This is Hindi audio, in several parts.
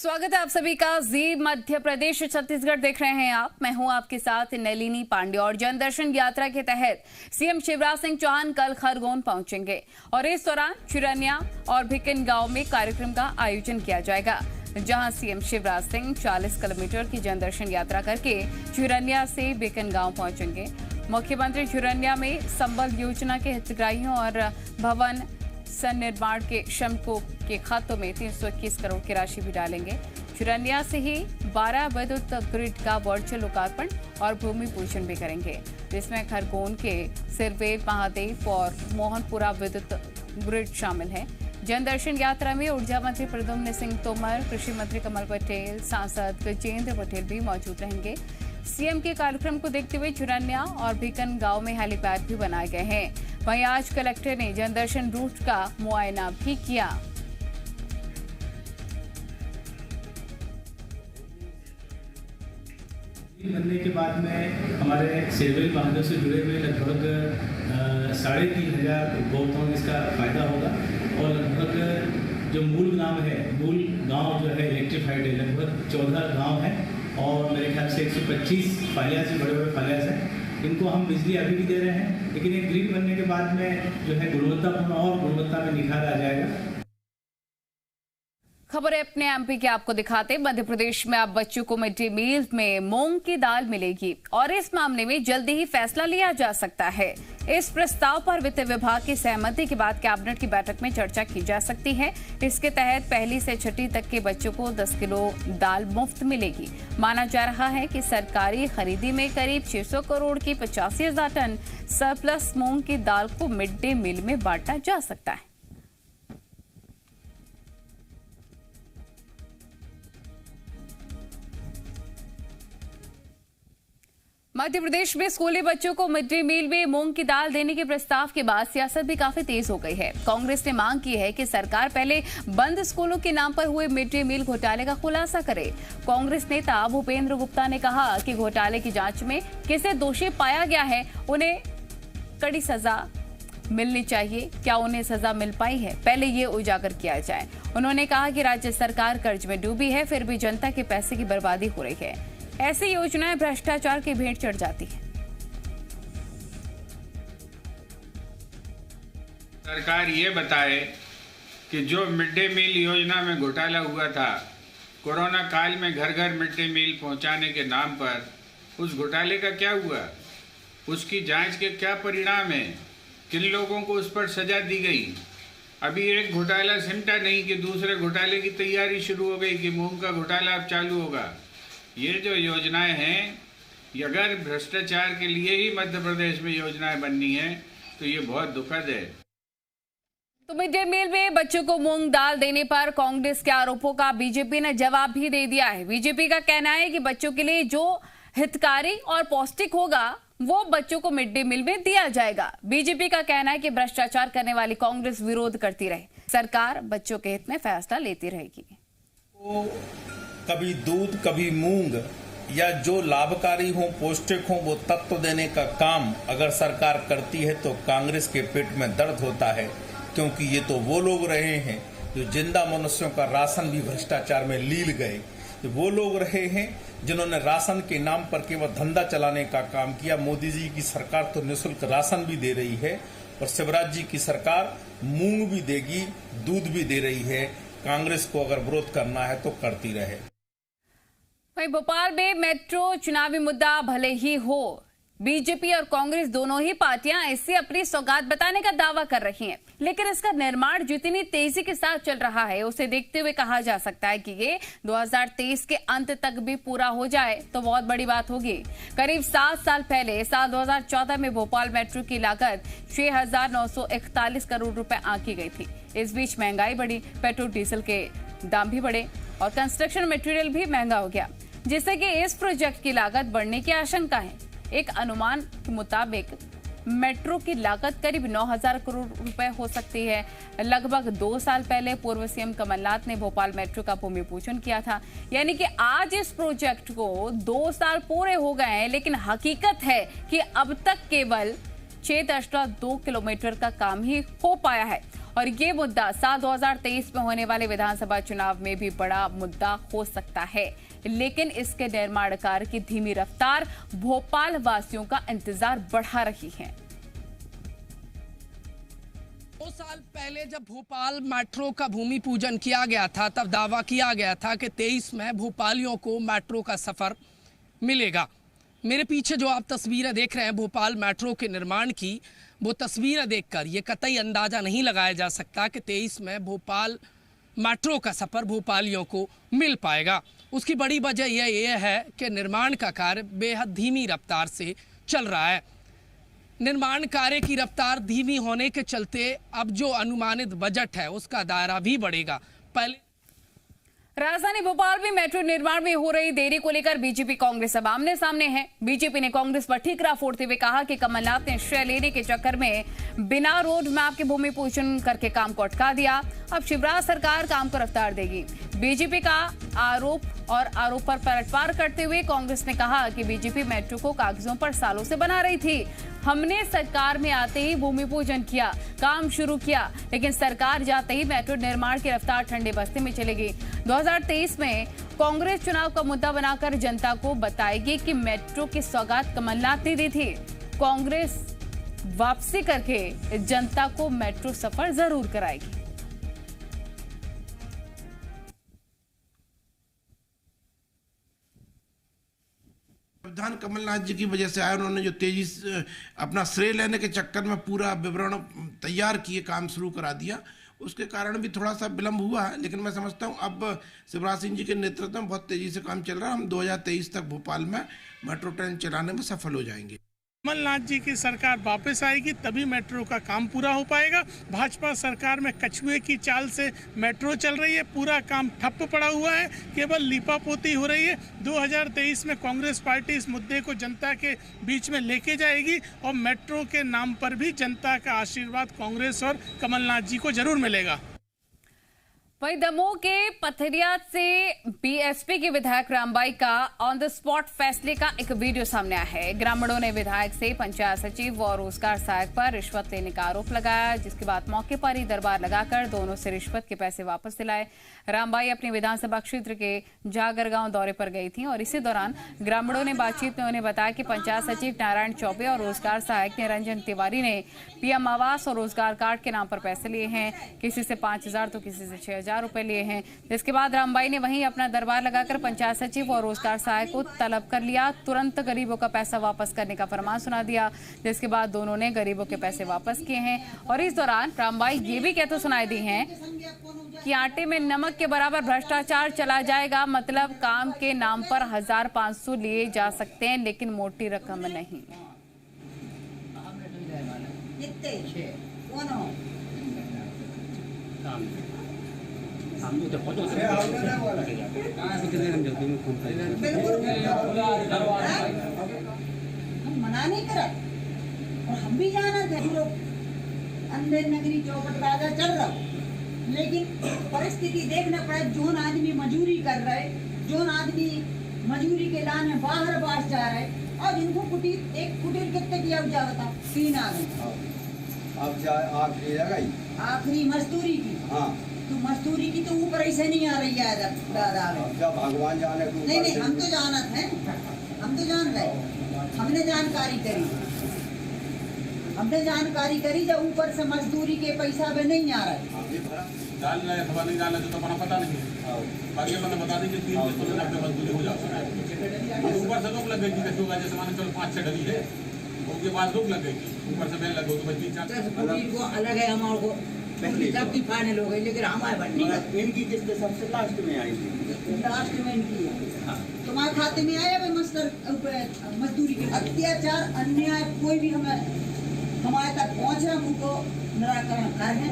स्वागत है आप सभी का। जी मध्य प्रदेश छत्तीसगढ़ देख रहे हैं आप। मैं हूं आपके साथ नलिनी पांडे। और जन दर्शन यात्रा के तहत सीएम शिवराज सिंह चौहान कल खरगोन पहुंचेंगे और इस दौरान चुरनिया और भिकन गांव में कार्यक्रम का आयोजन किया जाएगा, जहां सीएम शिवराज सिंह 40 किलोमीटर की जन दर्शन यात्रा करके चुरनिया से भिकन गांव पहुंचेंगे। मुख्यमंत्री चुरनिया में संबल योजना के हितग्राहियों और भवन निर्माण के श्रमिकों के खातों में 321 करोड़ की राशि भी डालेंगे। चुरनिया से ही 12 विद्युत ग्रिड का वर्चुअल लोकार्पण और भूमि पूजन भी करेंगे, जिसमें खरगोन के सिरवेल, महादेव और मोहनपुरा विद्युत ग्रिड शामिल है। जन दर्शन यात्रा में ऊर्जा मंत्री प्रद्युम्न सिंह तोमर, कृषि मंत्री कमल पटेल, सांसद गजेंद्र पटेल भी मौजूद रहेंगे। सीएम के कार्यक्रम को देखते हुए चुरनिया और भिकन गांव में हेलीपैड भी बनाए गए हैं। वहीं आज कलेक्टर ने जन दर्शन रूट का मुआयना भी किया। बनने के बाद में हमारे सिरवेल महादेव से जुड़े हुए लगभग 3,500 उपभोक्ताओं को इसका फायदा होगा और लगभग जो मूल गांव जो है इलेक्ट्रीफाइड है, लगभग 14 गांव है और मेरे ख्याल से 125 फालियाँ से बड़े फालियाँ हैं। इनको हम बिजली अभी भी दे रहे हैं, लेकिन एक ग्रिड बनने के बाद में जो है गुणवत्तापूर्ण और गुणवत्ता में निखार आ जाएगा। खबर है अपने एमपी के आपको दिखाते। मध्य प्रदेश में अब बच्चों को मिड डे मील में मूंग की दाल मिलेगी और इस मामले में जल्दी ही फैसला लिया जा सकता है। इस प्रस्ताव पर वित्त विभाग की सहमति के बाद कैबिनेट की बैठक में चर्चा की जा सकती है। इसके तहत पहली से छठी तक के बच्चों को 10 किलो दाल मुफ्त मिलेगी। माना जा रहा है कि सरकारी खरीदी में करीब 600 करोड़ की 85,000 टन सरप्लस मूंग की दाल को मिड डे मील में बांटा जा सकता है। मध्य प्रदेश में स्कूली बच्चों को मिड डे मील में मूंग की दाल देने के प्रस्ताव के बाद सियासत भी काफी तेज हो गई है। कांग्रेस ने मांग की है कि सरकार पहले बंद स्कूलों के नाम पर हुए मिड डे मील घोटाले का खुलासा करे। कांग्रेस नेता भूपेंद्र गुप्ता ने कहा कि घोटाले की जांच में किसे दोषी पाया गया है उन्हें कड़ी सजा मिलनी चाहिए। क्या उन्हें सजा मिल पाई है, पहले ये उजागर किया जाए। उन्होंने कहा कि राज्य सरकार कर्ज में डूबी है, फिर भी जनता के पैसे की बर्बादी हो रही है। ऐसी योजनाएं भ्रष्टाचार की भेंट चढ़ जाती है। सरकार ये बताए कि जो मिड डे मील योजना में घोटाला हुआ था, कोरोना काल में घर घर मिड डे मील पहुंचाने के नाम पर, उस घोटाले का क्या हुआ, उसकी जांच के क्या परिणाम है, किन लोगों को उस पर सजा दी गई। अभी एक घोटाला सिमटा नहीं कि दूसरे घोटाले की तैयारी शुरू हो गई कि मूंग का घोटाला अब चालू होगा। ये जो योजनाएं हैं, अगर भ्रष्टाचार के लिए ही मध्य प्रदेश में योजनाएं बननी है तो ये बहुत दुखद है। तो मिड डे मील में बच्चों को मूंग दाल देने पर कांग्रेस के आरोपों का बीजेपी ने जवाब भी दे दिया है। बीजेपी का कहना है कि बच्चों के लिए जो हितकारी और पौष्टिक होगा वो बच्चों को मिड डे मील में दिया जाएगा। बीजेपी का कहना है कि भ्रष्टाचार करने वाली कांग्रेस विरोध करती रहे, सरकार बच्चों के हित में फैसला लेती रहेगी। कभी दूध कभी मूंग, या जो लाभकारी हो पौष्टिक हो वो तत्व देने का काम अगर सरकार करती है तो कांग्रेस के पेट में दर्द होता है, क्योंकि ये तो वो लोग रहे हैं जो जिंदा मनुष्यों का राशन भी भ्रष्टाचार में लील गए। तो वो लोग रहे हैं जिन्होंने राशन के नाम पर केवल धंधा चलाने का काम किया। मोदी जी की सरकार तो निःशुल्क राशन भी दे रही है और शिवराज जी की सरकार मूंग भी देगी, दूध भी दे रही है। कांग्रेस को अगर विरोध करना है तो करती रहे। वहीं भोपाल में मेट्रो चुनावी मुद्दा भले ही हो, बीजेपी और कांग्रेस दोनों ही पार्टियां इससे अपनी सौगात बताने का दावा कर रही हैं, लेकिन इसका निर्माण जितनी तेजी के साथ चल रहा है उसे देखते हुए कहा जा सकता है कि ये 2023 के अंत तक भी पूरा हो जाए तो बहुत बड़ी बात होगी। करीब 7 साल पहले साल 2014 में भोपाल मेट्रो की लागत 6,941 करोड़ रुपए आंकी गई थी। इस बीच महंगाई बढ़ी, पेट्रोल डीजल के दाम भी बढ़े और कंस्ट्रक्शन मटेरियल भी महंगा हो गया, जिससे कि इस प्रोजेक्ट की लागत बढ़ने की आशंका है। एक अनुमान के मुताबिक मेट्रो की लागत करीब 9,000 करोड़ रुपए हो सकती है। लगभग 2 साल पहले पूर्व सीएम कमलनाथ ने भोपाल मेट्रो का भूमि पूजन किया था, यानी कि आज इस प्रोजेक्ट को 2 साल पूरे हो गए हैं, लेकिन हकीकत है कि अब तक केवल 6.2 किलोमीटर का काम ही हो पाया है और ये मुद्दा साल 2023 में होने वाले विधानसभा चुनाव में भी बड़ा मुद्दा हो सकता है। लेकिन इसके निर्माण कार्य की धीमी रफ्तार भोपाल वासियों का इंतजार बढ़ा रही है। 2 साल पहले जब भोपाल मेट्रो का भूमि पूजन किया गया था, तब दावा किया गया था कि 23 में भोपालियों को मेट्रो का सफर मिलेगा। मेरे पीछे जो आप तस्वीरें देख रहे हैं भोपाल मेट्रो के निर्माण की, वो तस्वीरें देखकर ये कतई अंदाज़ा नहीं लगाया जा सकता कि 23 में भोपाल मेट्रो का सफ़र भोपालियों को मिल पाएगा। उसकी बड़ी वजह यह है कि निर्माण का कार्य बेहद धीमी रफ्तार से चल रहा है। निर्माण कार्य की रफ्तार धीमी होने के चलते अब जो अनुमानित बजट है उसका दायरा भी बढ़ेगा। पहले राजधानी भोपाल में मेट्रो निर्माण में हो रही देरी को लेकर बीजेपी कांग्रेस अब आमने सामने है। बीजेपी ने कांग्रेस पर ठीकरा फोड़ते हुए कहा कि कमलनाथ ने श्रेय लेने के चक्कर में बिना रोड मैप के भूमि पूजन करके काम को अटका दिया। अब शिवराज सरकार काम को रफ्तार देगी। बीजेपी का आरोप पर पलटवार करते हुए कांग्रेस ने कहा कि बीजेपी मेट्रो को कागजों पर सालों से बना रही थी। हमने सरकार में आते ही भूमि पूजन किया, काम शुरू किया, लेकिन सरकार जाते ही मेट्रो निर्माण की रफ्तार ठंडे बस्ते में चली गई। 2023 में कांग्रेस चुनाव का मुद्दा बनाकर जनता को बताएगी कि मेट्रो की सौगात कमलनाथ ने दी थी। कांग्रेस वापसी करके जनता को मेट्रो सफर जरूर कराएगी। प्रावधान कमलनाथ जी की वजह से आया। उन्होंने जो तेजी से अपना श्रेय लेने के चक्कर में पूरा विवरण तैयार किए, काम शुरू करा दिया, उसके कारण भी थोड़ा सा विलंब हुआ है। लेकिन मैं समझता हूँ अब शिवराज सिंह जी के नेतृत्व में बहुत तेजी से काम चल रहा है। हम 2023 तक भोपाल में मेट्रो ट्रेन चलाने में सफल हो जाएंगे। कमलनाथ जी की सरकार वापस आएगी तभी मेट्रो का काम पूरा हो पाएगा। भाजपा सरकार में कछुए की चाल से मेट्रो चल रही है, पूरा काम ठप्प पड़ा हुआ है, केवल लीपापोती हो रही है। 2023 में कांग्रेस पार्टी इस मुद्दे को जनता के बीच में लेके जाएगी और मेट्रो के नाम पर भी जनता का आशीर्वाद कांग्रेस और कमलनाथ जी को जरूर मिलेगा। वहीं दमोह के पथरिया से बीएसपी के विधायक रामबाई का ऑन द स्पॉट फैसले का एक वीडियो सामने आया है। ग्रामीणों ने विधायक से पंचायत सचिव और रोजगार सहायक पर रिश्वत लेने का आरोप लगाया, जिसके बाद मौके पर ही दरबार लगाकर दोनों से रिश्वत के पैसे वापस दिलाए। रामबाई अपने विधानसभा क्षेत्र के जागर गांव दौरे पर गई थी और इसी दौरान ग्रामीणों ने बातचीत में उन्हें बताया कि पंचायत सचिव नारायण चौबे और रोजगार सहायक निरंजन तिवारी ने पीएम आवास और रोजगार कार्ड के नाम पर पैसे लिए हैं। किसी से 5,000 तो किसी से 6,000 रुपए लिए हैं। जिसके बाद रामबाई ने वहीं अपना दरबार लगाकर पंचायत सचिव और रोजगार सहायक को तलब कर लिया। तुरंत गरीबों का पैसा वापस करने का फरमान सुना दिया, जिसके बाद दोनों ने गरीबों के पैसे वापस किए हैं। और इस दौरान रामबाई ये भी कहते सुनाई दी हैं कि आटे में नमक के बराबर भ्रष्टाचार चला जाएगा, मतलब काम के नाम पर 1,500 लिए जा सकते हैं लेकिन मोटी रकम नहीं। हम मना नहीं करा और हम भी जाना थे। लोग अंधेर नगरी चौपट राजा चल रहा, लेकिन परिस्थिति देखना पड़ा। जोन आदमी मजूरी कर रहे, जोन आदमी मजूरी के लाने बाहर बास जा रहे, और इनको कुटीर एक कुटीर कितने किया बता 3 आदमी आखिरी मजदूरी की। हाँ, तो मजदूरी की तो ऊपर ऐसे नहीं आ रही है दादा। भगवान जाने नहीं, हम तो जानत हैं, हम तो जान रहे, हमने जानकारी करी जब ऊपर से मजदूरी के पैसा में नहीं आ रहा है। तो पता नहीं, बाकी मैंने बता दी कि 3 मजदूरी हो जाती है। ऊपर से रोक लग गई थी, जैसे माने चलो 5-6 डली है, उसके बाद रोक लग गई थी, ऊपर से बैल लग गई तो 3-4 अलग है। हमारे को सबकी फाइनल हो गई, लेकिन हमारे बननी इनकी किस्त सबसे लास्ट में आई थी। लास्ट में इनकी तुम्हारे खाते में आया भाई मजदूरी के अत्याचार अन्याय कोई भी हमारे तक पहुँच रहा, हमको निराकरण कर है।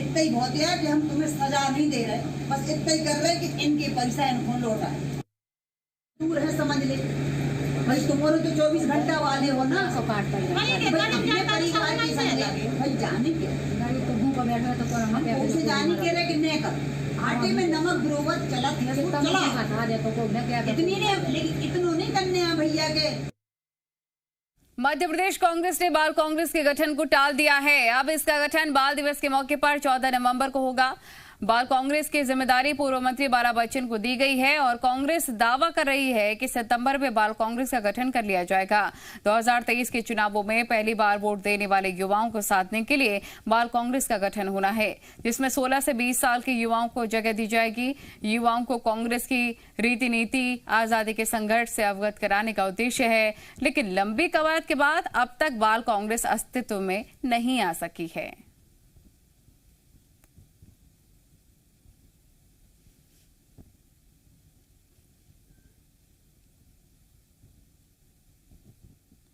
इतना ही बहुत है कि हम तुम्हें सजा नहीं दे रहे, बस इतना ही कर रहे कि इनके पैसा इनको लौटा है। दूर है समझ ले भाई, तुम्हारे तो 24 घंटा वाले हो ना, परिवार की भाई जाने के उसे जाने के रहे कि नहीं कर। आटे में नमक बरोबर चला इतनी नहीं, लेकिन इतनों नहीं करने हैं भैया के। मध्य प्रदेश कांग्रेस ने बाल कांग्रेस के गठन को टाल दिया है। अब इसका गठन बाल दिवस के मौके पर 14 नवंबर को होगा। बाल कांग्रेस की जिम्मेदारी पूर्व मंत्री बाला बच्चन को दी गई है और कांग्रेस दावा कर रही है कि सितंबर में बाल कांग्रेस का गठन कर लिया जाएगा। 2023 के चुनावों में पहली बार वोट देने वाले युवाओं को साधने के लिए बाल कांग्रेस का गठन होना है, जिसमें 16 से 20 साल के युवाओं को जगह दी जाएगी। युवाओं को कांग्रेस की रीति नीति, आजादी के संघर्ष से अवगत कराने का उद्देश्य है, लेकिन लंबी कवायद के बाद अब तक बाल कांग्रेस अस्तित्व में नहीं आ सकी है।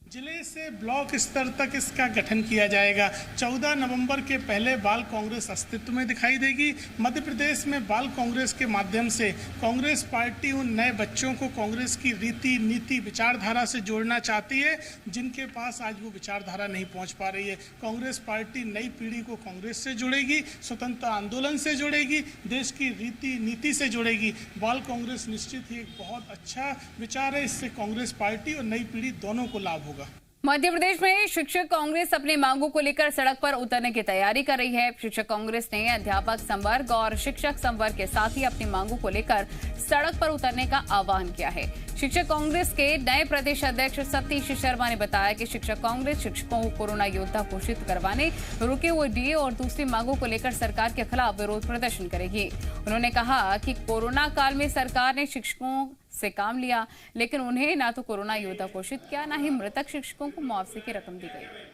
जिले से ब्लॉक स्तर तक इसका गठन किया जाएगा। 14 नवंबर के पहले बाल कांग्रेस अस्तित्व में दिखाई देगी। मध्य प्रदेश में बाल कांग्रेस के माध्यम से कांग्रेस पार्टी उन नए बच्चों को कांग्रेस की रीति नीति विचारधारा से जोड़ना चाहती है जिनके पास आज वो विचारधारा नहीं पहुंच पा रही है। कांग्रेस पार्टी नई पीढ़ी को कांग्रेस से जोड़ेगी, स्वतंत्रता आंदोलन से जोड़ेगी, देश की रीति नीति से जोड़ेगी। बाल कांग्रेस निश्चित ही एक बहुत अच्छा विचार है। इससे कांग्रेस पार्टी और नई पीढ़ी दोनों को लाभ होगा। मध्य प्रदेश में शिक्षक कांग्रेस अपनी मांगों को लेकर सड़क पर उतरने की तैयारी कर रही है। शिक्षक कांग्रेस ने अध्यापक संवर्ग और शिक्षक संवर्ग के साथ ही अपनी मांगों को लेकर सड़क पर उतरने का आह्वान किया है। शिक्षक कांग्रेस के नए प्रदेश अध्यक्ष सतीश शर्मा ने बताया कि शिक्षक कांग्रेस शिक्षकों को कोरोना योद्धा घोषित करवाने, रुके हुए डीए और दूसरी मांगों को लेकर सरकार के खिलाफ विरोध प्रदर्शन करेगी। उन्होंने कहा कि कोरोना काल में सरकार ने शिक्षकों से काम लिया, लेकिन उन्हें ना तो कोरोना योद्धा घोषित किया, ना ही मृतक शिक्षकों को मुआवजे की रकम दी गई।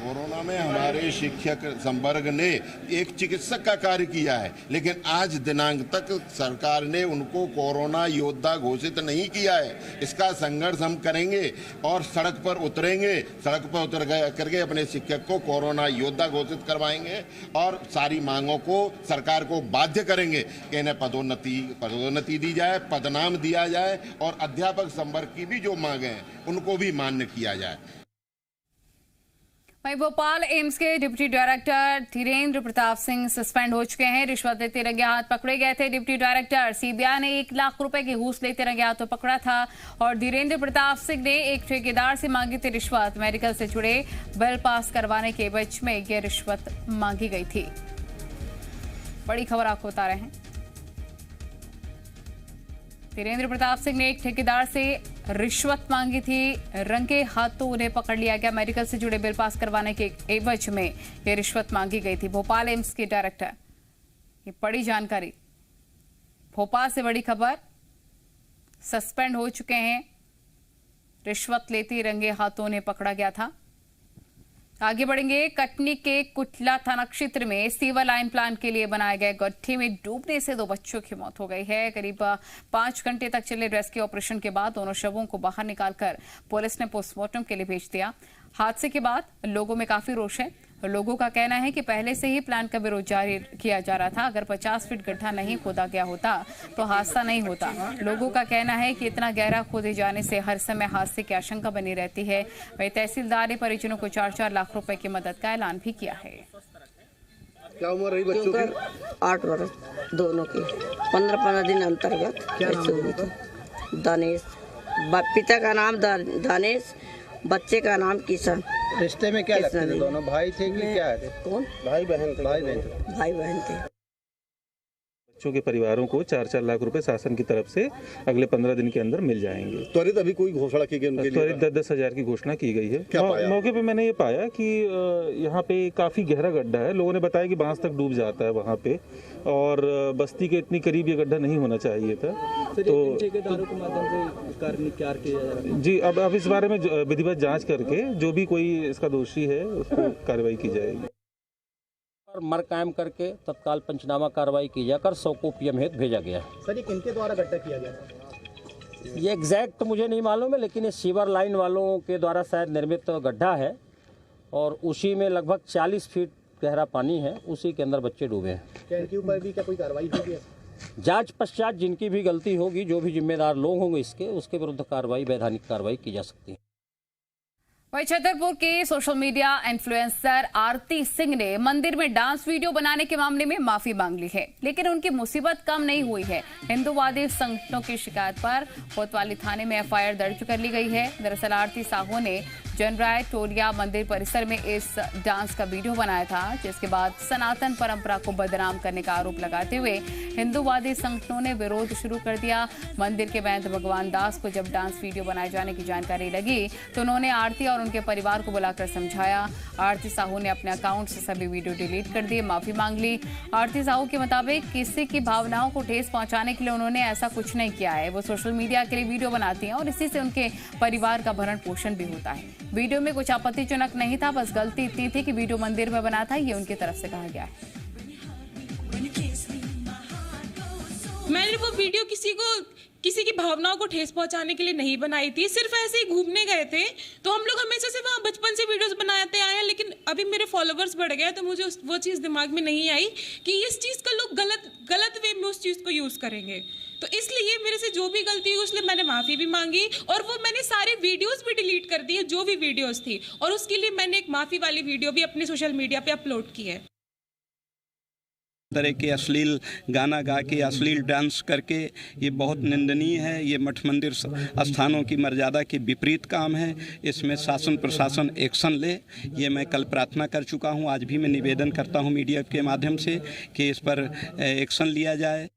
कोरोना में हमारे शिक्षक संवर्ग ने एक चिकित्सक का कार्य किया है, लेकिन आज दिनांक तक सरकार ने उनको कोरोना योद्धा घोषित नहीं किया है। इसका संघर्ष हम करेंगे और सड़क पर उतरेंगे। सड़क पर उतर करके अपने शिक्षक को कोरोना योद्धा घोषित करवाएंगे और सारी मांगों को सरकार को बाध्य करेंगे कि इन्हें पदोन्नति दी जाए, पदनाम दिया जाए और अध्यापक संवर्ग की भी जो मांगे हैं उनको भी मान्य किया जाए। वहीं भोपाल एम्स के deputy director Dhirendra Pratap Singh suspend हो चुके हैं। रिश्वत लेते रंगे हाथ पकड़े गए थे। डिप्टी डायरेक्टर सीबीआई ने 1 लाख रुपए की घूस लेते रंगे हाथों पकड़ा था और धीरेन्द्र प्रताप सिंह ने एक ठेकेदार से मांगी थी रिश्वत। मेडिकल से जुड़े बिल पास करवाने के एवज में यह रिश्वत मांगी गई थी। बड़ी खबर आपको बता रहे हैं। धीरेन्द्र प्रताप सिंह ने एक ठेकेदार से रिश्वत मांगी थी, रंगे हाथों उन्हें पकड़ लिया गया। मेडिकल से जुड़े बिल पास करवाने के एवज में यह रिश्वत मांगी गई थी। भोपाल एम्स के डायरेक्टर, ये बड़ी जानकारी। भोपाल से बड़ी खबर, सस्पेंड हो चुके हैं। रिश्वत लेती रंगे हाथों उन्हें पकड़ा गया था। आगे बढ़ेंगे। कटनी के कुटला थाना क्षेत्र में सीवर लाइन प्लांट के लिए बनाए गए गड्ढे में डूबने से 2 बच्चों की मौत हो गई है। करीब 5 घंटे तक चले रेस्क्यू ऑपरेशन के बाद दोनों शवों को बाहर निकालकर पुलिस ने पोस्टमार्टम के लिए भेज दिया। हादसे के बाद लोगों में काफी रोष है। लोगों का कहना है कि पहले से ही प्लांट का विरोध जारी किया जा रहा था। अगर 50 फीट गड्ढा नहीं खोदा गया होता तो हादसा नहीं होता। लोगों का कहना है कि इतना गहरा खोदे जाने से हर समय हादसे की आशंका बनी रहती है। वहीं तहसीलदार ने परिजनों को 4-4 लाख रुपए की मदद का ऐलान भी किया है। क्या उम्र रही बच्चों की? 8 वर्ष दोनों की। 15 दिन अंतर्गत। क्या नाम है उनका? दानेश, पिता का नाम दानेश, बच्चे का नाम किशन। रिश्ते में क्या लगते थे दोनों? भाई थे कि क्या थे? कौन? भाई बहन थे। भाई बहन थे। बच्चों के परिवारों को 4-4 लाख रुपए शासन की तरफ से अगले 15 दिन के अंदर मिल जाएंगे। त्वरित अभी कोई घोषणा की गई? त्वरित 10-10 हजार की घोषणा की गई है। मौके पे मैंने ये पाया कि यहाँ पे काफी गहरा गड्ढा है। लोगों ने बताया कि बांस तक डूब जाता है वहाँ पे और बस्ती के इतनी करीब ये गड्ढा नहीं होना चाहिए था। तो ठेकेदारों के माध्यम से कार्य किया जा रहा है जी। अब इस बारे में विधिवत जाँच करके जो भी कोई इसका दोषी है उसको कार्रवाई की जाएगी। मर कायम करके तत्काल पंचनामा कार्रवाई की जाकर 100 को पीएम हेतु भेजा गया। सर ये किनके द्वारा गड्ढा किया गया था? ये एग्जैक्ट मुझे नहीं मालूम है, लेकिन ये सीवर लाइन वालों के द्वारा शायद निर्मित गड्ढा है और उसी में लगभग 40 फीट गहरा पानी है, उसी के अंदर बच्चे डूबे हैं। क्या इनके ऊपर भी क्या कोई कार्रवाई होगी? जांच पश्चात जिनकी भी गलती होगी, जो भी जिम्मेदार लोग होंगे इसके, उसके विरुद्ध कार्रवाई, वैधानिक कार्रवाई की जा सकती है। वहीं छतरपुर के सोशल मीडिया इन्फ्लुएंसर आरती सिंह ने मंदिर में डांस वीडियो बनाने के मामले में माफी मांग ली है, लेकिन उनकी मुसीबत कम नहीं हुई है। हिंदूवादी संगठनों की शिकायत पर कोतवाली थाने में एफआईआर दर्ज कर ली गई है। दरअसल आरती साहू ने जनराय टोलिया मंदिर परिसर में इस डांस का वीडियो बनाया था, जिसके बाद सनातन परंपरा को बदनाम करने का आरोप लगाते हुए हिंदूवादी संगठनों ने विरोध शुरू कर दिया। मंदिर के महंत भगवान दास को जब डांस वीडियो बनाए जाने की जानकारी लगी तो उन्होंने आरती और उनके परिवार को बुलाकर समझाया। आरती साहू ने अपने अकाउंट से सभी वीडियो डिलीट कर दिए, माफी मांग ली। आरती साहू के मुताबिक किसी की भावनाओं को ठेस पहुंचाने के लिए उन्होंने ऐसा कुछ नहीं किया है। वो सोशल मीडिया के लिए वीडियो बनाती हैं और इसी से उनके परिवार का भरण पोषण भी होता है। वीडियो में कुछ आपत्तिजनक नहीं था, बस गलती इतनी थी कि वीडियो मंदिर में बना था, ये उनकी तरफ से कहा गया है। मैंने वो वीडियो किसी की भावनाओं को ठेस पहुंचाने के लिए नहीं बनाई थी, सिर्फ ऐसे ही घूमने गए थे। तो हम लोग हमेशा से वहाँ बचपन से वीडियोस बनाते आए हैं, लेकिन अभी मेरे फॉलोवर्स बढ़ गए तो मुझे वो चीज़ दिमाग में नहीं आई कि इस चीज़ का लोग गलत वे में उस चीज़ को यूज़ करेंगे। तो इसलिए मेरे से जो भी गलती हुई उसलिए मैंने माफ़ी भी मांगी और वो मैंने सारे वीडियोस भी डिलीट कर दिए जो भी वीडियोस थी, और उसके लिए मैंने एक माफ़ी वाली वीडियो भी अपने सोशल मीडिया पे अपलोड की है। तरह के अश्लील गाना गा के अश्लील डांस करके ये बहुत निंदनीय है। ये मठ मंदिर स्थानों की मर्यादा के विपरीत काम है। इसमें शासन प्रशासन एक्शन ले, ये मैं कल प्रार्थना कर चुका हूँ। आज भी मैं निवेदन करता हूँ मीडिया के माध्यम से कि इस पर एक्शन लिया जाए।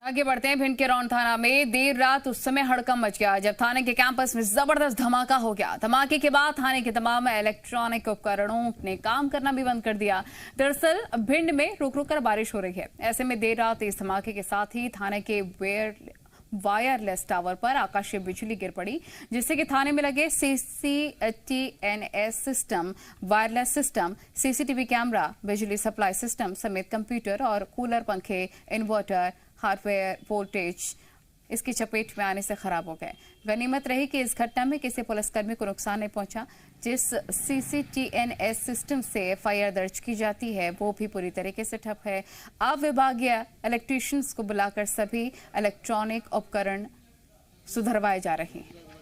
आगे बढ़ते हैं। भिंड के रौन थाना में देर रात उस समय हड़कंप मच गया जब थाने के कैंपस में जबरदस्त धमाका हो गया। धमाके के बाद थाने के तमाम इलेक्ट्रॉनिक उपकरणों ने काम करना भी बंद कर दिया। दरअसल भिंड में रुक रुक कर बारिश हो रही है, ऐसे में देर रात इस धमाके के साथ ही थाने के वायरलेस टावर पर आकाशीय बिजली गिर पड़ी, जिससे कि थाने में लगे CCTNS system, wireless system, CCTV camera, बिजली सप्लाई सिस्टम समेत कंप्यूटर और कूलर, पंखे, इन्वर्टर, हार्डवेयर, वोल्टेज इसकी चपेट में आने से खराब हो गए। गनीमत रही कि इस घटना में किसी पुलिसकर्मी को नुकसान नहीं पहुंचा। जिस CCTNS सिस्टम से एफआईआर दर्ज की जाती है वो भी पूरी तरीके से ठप है। अब विभागीय इलेक्ट्रीशियंस को बुलाकर सभी इलेक्ट्रॉनिक उपकरण सुधरवाए जा रहे हैं।